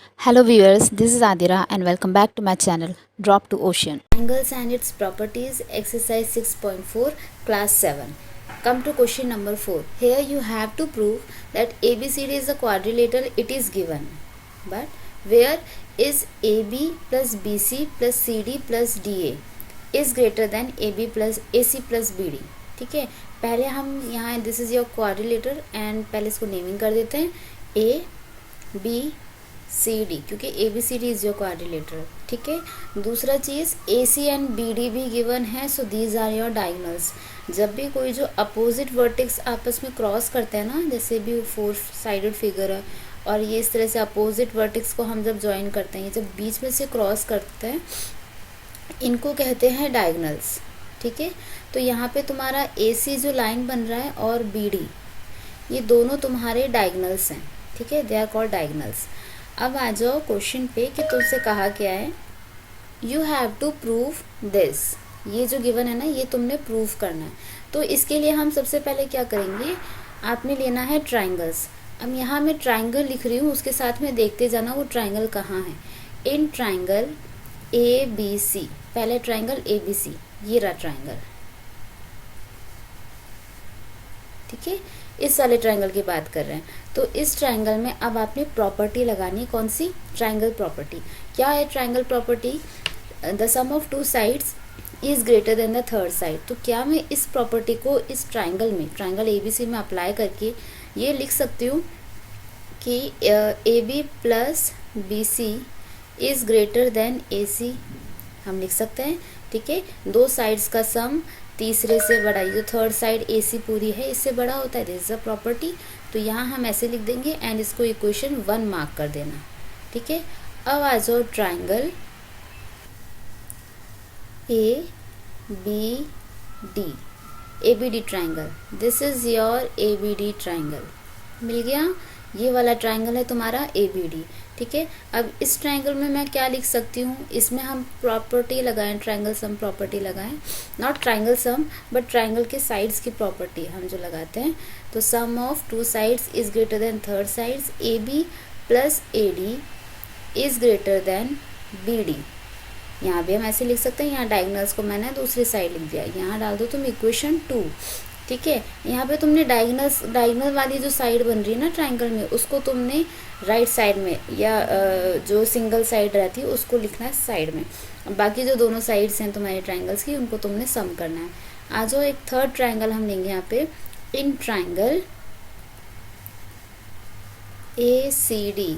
Hello viewers, this is Adira and welcome back to my channel Drop to Ocean. Triangles and its properties, exercise 6.4, class 7. Come to question number 4. Here you have to prove that ABCD is a quadrilateral, it is given. But where is AB plus BC plus CD plus DA is greater than AB plus AC plus BD. ठीक है, पहले हम यहाँ this is your quadrilateral and पहले इसको naming कर देते हैं ए बी सी डी, क्योंकि A B C D is your quadrilateral. ठीक है, दूसरा चीज़ A C and B D भी गिवन है, so these are your diagonals. जब भी कोई जो अपोजिट वर्टेक्स आपस में क्रॉस करते हैं ना, जैसे भी फोर साइडेड फिगर है और ये इस तरह से अपोजिट वर्टेक्स को हम जब ज्वाइन करते हैं, ये जब बीच में से क्रॉस करते हैं, इनको कहते हैं डायगोनल्स. ठीक है, तो यहाँ पे तुम्हारा ए सी जो लाइन बन रहा है और बी डी, ये दोनों तुम्हारे डायगोनल्स हैं. ठीक है, दे आर कॉल्ड डायगोनल्स. अब आ जाओ क्वेश्चन पे कि तुमसे कहा क्या है, you have to prove this. ये जो गिवन है ना, ये तुमने प्रूव करना है. तो इसके लिए हम सबसे पहले क्या करेंगे, आपने लेना है ट्राइंगल्स. अब यहाँ मैं ट्राइंगल लिख रही हूँ, उसके साथ में देखते जाना वो ट्राइंगल कहाँ है. इन ट्राइंगल ए बी सी, पहले ट्राइंगल ए बी सी, ये रहा ट्राइंगल. ठीक है, इस वाले ट्राइंगल की बात कर रहे हैं. तो इस ट्राइंगल में अब आपने प्रॉपर्टी लगानी, कौन सी, ट्राइंगल प्रॉपर्टी. क्या है triangle property, the sum of two sides is greater than the third side. तो क्या मैं इस प्रॉपर्टी को इस ट्राइंगल में, ट्राइंगल ए बी सी में अप्लाई करके ये लिख सकती हूँ कि A B plus B C is greater than A C, हम लिख सकते हैं. ठीक है, दो साइड्स का सम तीसरे से बड़ा, जो थर्ड साइड ए सी पूरी है इससे बड़ा होता है, दिस इज अ प्रॉपर्टी. तो यहाँ हम ऐसे लिख देंगे एंड इसको इक्वेशन 1 मार्क कर देना. ठीक है, अब आ जाओ triangle A B D, A B D triangle. This is your A B D triangle. मिल गया, ये वाला ट्राइंगल है तुम्हारा ए बी डी. ठीक है, अब इस ट्राइंगल में मैं क्या लिख सकती हूँ, इसमें हम प्रॉपर्टी लगाएं, ट्राइंगल सम प्रॉपर्टी लगाएं, not triangle sum but triangle के साइड्स की प्रॉपर्टी हम जो लगाते हैं. तो sum of two sides is greater than third sides, A B plus A D is greater than B D. यहाँ भी हम ऐसे लिख सकते हैं, यहाँ डायगोनल्स को मैंने दूसरी साइड लिख दिया, यहाँ डाल दो तुम इक्वेशन 2. ठीक है, यहाँ पे तुमने डायगोनल वाली जो साइड बन रही है ना ट्राइंगल में, उसको तुमने राइट साइड में या जो सिंगल साइड रहती है उसको लिखना है साइड में. बाकी जो दोनों साइड्स हैं तुम्हारे ट्राइंगल्स की, उनको तुमने सम करना है. आ जाओ एक थर्ड ट्राइंगल हम लेंगे यहाँ पे. In triangle A C D,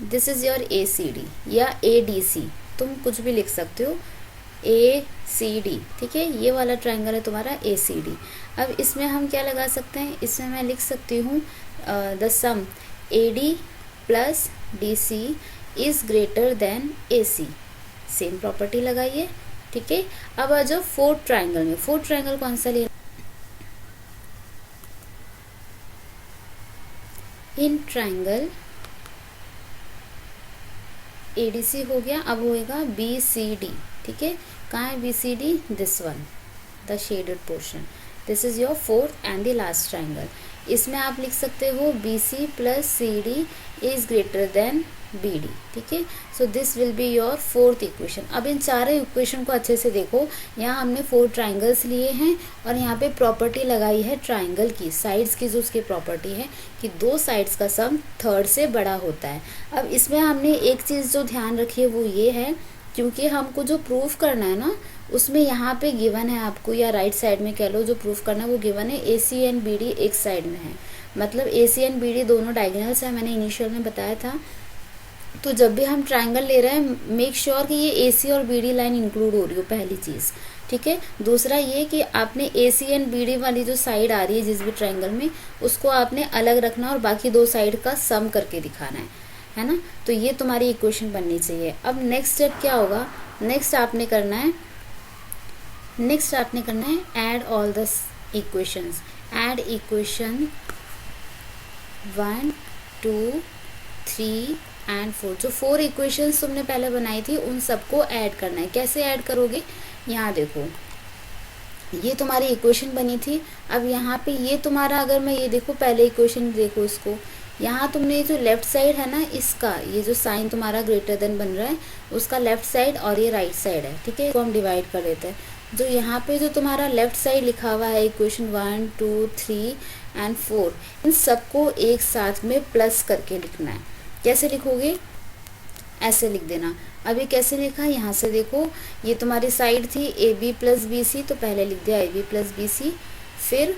this is your A C D या ए डी सी, तुम कुछ भी लिख सकते हो, ए सी डी. ठीक है, ये वाला ट्राइंगल है तुम्हारा ए सी डी. अब इसमें हम क्या लगा सकते हैं, इसमें मैं लिख सकती हूँ the sum A D plus D C is greater than A C. Same property लगाइए. ठीक है, अब आ जाओ फोर्थ ट्राइंगल में. फोर्थ ट्राइंगल कौन सा ले, इन ट्राइंगल ए डी सी हो गया, अब होएगा बी सी डी. ठीक है, कहाँ है B C D, this one, the shaded portion. This is your fourth and the last triangle. इसमें आप लिख सकते हो B C plus C D is greater than B D. ठीक है, so this will be your fourth equation. अब इन चारों इक्वेशन को अच्छे से देखो, यहाँ हमने 4 ट्राइंगल्स लिए हैं और यहाँ पे प्रॉपर्टी लगाई है ट्राइंगल की, साइड्स की जो उसकी प्रॉपर्टी है कि दो साइड्स का सम थर्ड से बड़ा होता है. अब इसमें हमने एक चीज़ जो ध्यान रखी है वो ये है, क्योंकि हमको जो प्रूफ करना है ना, उसमें यहाँ पे गिवन है आपको, या राइट साइड में कह लो, जो प्रूफ करना है वो गिवन है A C and B D एक साइड में है, मतलब ए सी एंड बी डी दोनों डायगोनल्स है, मैंने इनिशियल में बताया था. तो जब भी हम ट्राइंगल ले रहे हैं, मेक श्योर कि ये ए सी और बी डी लाइन इंक्लूड हो रही हो, पहली चीज़. ठीक है, दूसरा ये कि आपने ए सी एंड बी डी वाली जो साइड आ रही है जिस भी ट्राइंगल में, उसको आपने अलग रखना और बाकी दो साइड का सम करके दिखाना है ना. तो ये तुम्हारी इक्वेशन बननी चाहिए. अब नेक्स्ट स्टेप क्या होगा, नेक्स्ट आपने करना है add all the equations. Add equation 1 2 3 and 4. जो 4 इक्वेशंस तुमने पहले बनाई थी उन सबको ऐड करना है. कैसे ऐड करोगे, यहाँ देखो, ये तुम्हारी इक्वेशन बनी थी. अब यहाँ पे ये तुम्हारा, अगर मैं ये देखो, पहले इक्वेशन देखो इसको, यहाँ तुमने जो लेफ्ट साइड है ना, इसका ये जो साइन तुम्हारा ग्रेटर देन बन रहा है उसका लेफ्ट साइड और ये राइट साइड है, ठीक है, इसको हम डिवाइड कर लेते हैं। जो यहाँ पे जो तुम्हारा लेफ्ट साइड लिखा हुआ है इक्वेशन 1 2 3 एंड 4, इन सबको एक साथ में प्लस करके लिखना है। कैसे लिखोगे, ऐसे लिख देना। अभी कैसे लिखा, यहाँ से देखो, ये तुम्हारी साइड थी A B plus B C, तो पहले लिख दिया A B plus B C, फिर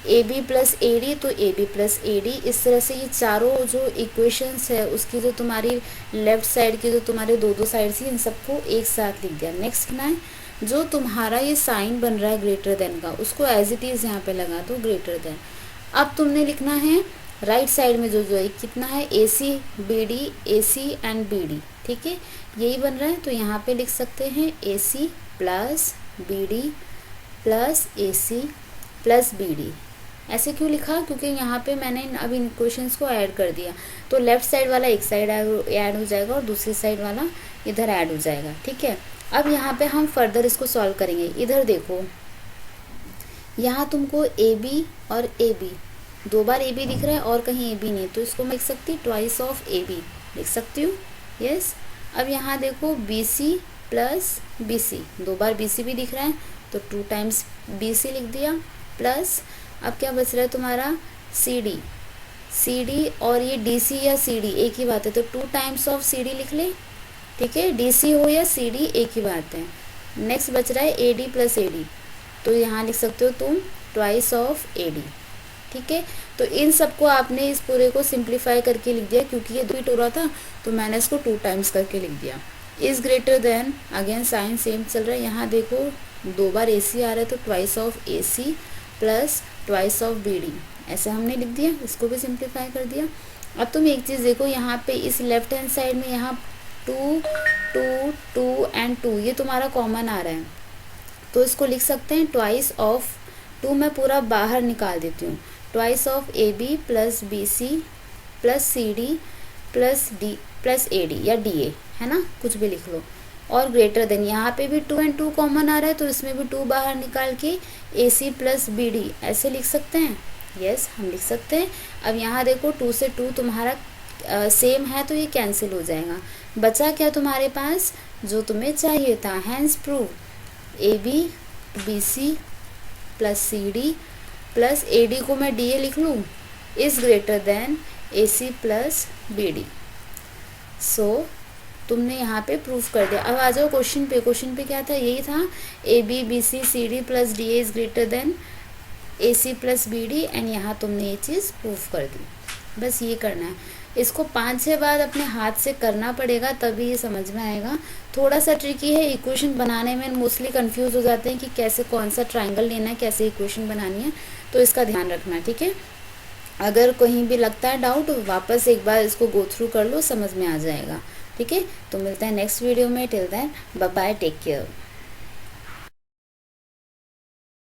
A B plus A D, तो A B plus A D. इस तरह से ये चारों जो इक्वेशंस है उसकी जो तुम्हारी लेफ्ट साइड की जो तुम्हारे दो साइड थी, इन सबको एक साथ लिख दिया। नेक्स्ट लिखना है, जो तुम्हारा ये साइन बन रहा है ग्रेटर देन का, उसको एज इट इज़ यहाँ पे लगा दो ग्रेटर देन। अब तुमने लिखना है राइट साइड में जो जो है कितना है, A C B D, A C and B D, ठीक है, यही बन रहा है। तो यहाँ पे लिख सकते हैं A C plus B D plus A C plus B D. ऐसे क्यों लिखा, क्योंकि यहाँ पे मैंने अब इन क्वेश्चंस को ऐड कर दिया, तो लेफ्ट साइड वाला एक साइड ऐड हो जाएगा और दूसरी साइड वाला इधर ऐड हो जाएगा, ठीक है। अब यहाँ पे हम फर्दर इसको सॉल्व करेंगे। इधर देखो, यहाँ तुमको ए बी और ए बी, दो बार ए बी दिख रहा है और कहीं ए बी नहीं, तो इसको मैं लिख सकती ट्वाइस ऑफ ए बी लिख सकती हूँ, यस। अब यहाँ देखो B C plus B C, दो बार बी सी भी दिख रहा है तो 2 टाइम्स बी सी लिख दिया, प्लस अब क्या बच रहा है तुम्हारा सी डी और ये डी सी या सी डी एक ही बात है, तो 2 टाइम्स ऑफ सी डी लिख ले, ठीक है, डी सी हो या सी डी एक ही बात है। नेक्स्ट बच रहा है ए डी प्लस ए डी, तो यहाँ लिख सकते हो तुम ट्वाइस ऑफ ए डी, ठीक है। तो इन सबको आपने इस पूरे को सिंप्लीफाई करके लिख दिया, क्योंकि ये 2 हो रहा था तो मैंने इसको 2 टाइम्स करके लिख दिया। Is greater then, again sine same चल रहा है, यहाँ देखो 2 बार ए सी आ रहा है तो twice of A C plus twice of B D, ऐसे हमने लिख दिया, इसको भी सिंप्लीफाई कर दिया। अब तुम एक चीज़ देखो, यहाँ पे इस लेफ्ट हैंड साइड में यहाँ 2 2 2 एंड 2 ये तुम्हारा कॉमन आ रहा है, तो इसको लिख सकते हैं ट्वाइस ऑफ 2, मैं पूरा बाहर निकाल देती हूँ, twice of A B plus B C plus C D plus D plus A D या डी ए, है ना, कुछ भी लिख लो। और ग्रेटर देन, यहाँ पे भी 2 एंड 2 कॉमन आ रहा है तो इसमें भी 2 बाहर निकाल के ए सी प्लस बी डी ऐसे लिख सकते हैं, यस हम लिख सकते हैं। अब यहाँ देखो 2 से 2 तुम्हारा सेम है तो ये कैंसिल हो जाएगा, बचा क्या तुम्हारे पास, जो तुम्हें चाहिए था। Hence prove A B B C plus C D plus A D को मैं डी ए लिख लूँ, is greater than A C plus B D. So तुमने यहाँ पे प्रूफ कर दिया। अब आ जाओ क्वेश्चन पे, क्वेश्चन पे क्या था, यही था A B B C C D plus D A is greater than A C plus B D, and यहाँ तुमने ये चीज़ प्रूफ कर दी। बस ये करना है, इसको 5-6 बार अपने हाथ से करना पड़ेगा तभी ये समझ में आएगा। थोड़ा सा ट्रिकी है, इक्वेशन बनाने में मोस्टली कंफ्यूज हो जाते हैं कि कैसे कौन सा ट्राइंगल लेना है, कैसे इक्वेशन बनानी है, तो इसका ध्यान रखना, ठीक है। अगर कहीं भी लगता है डाउट, वापस एक बार इसको गो थ्रू कर लो, समझ में आ जाएगा, ठीक है। तो मिलते हैं नेक्स्ट वीडियो में, till then bye bye, take care.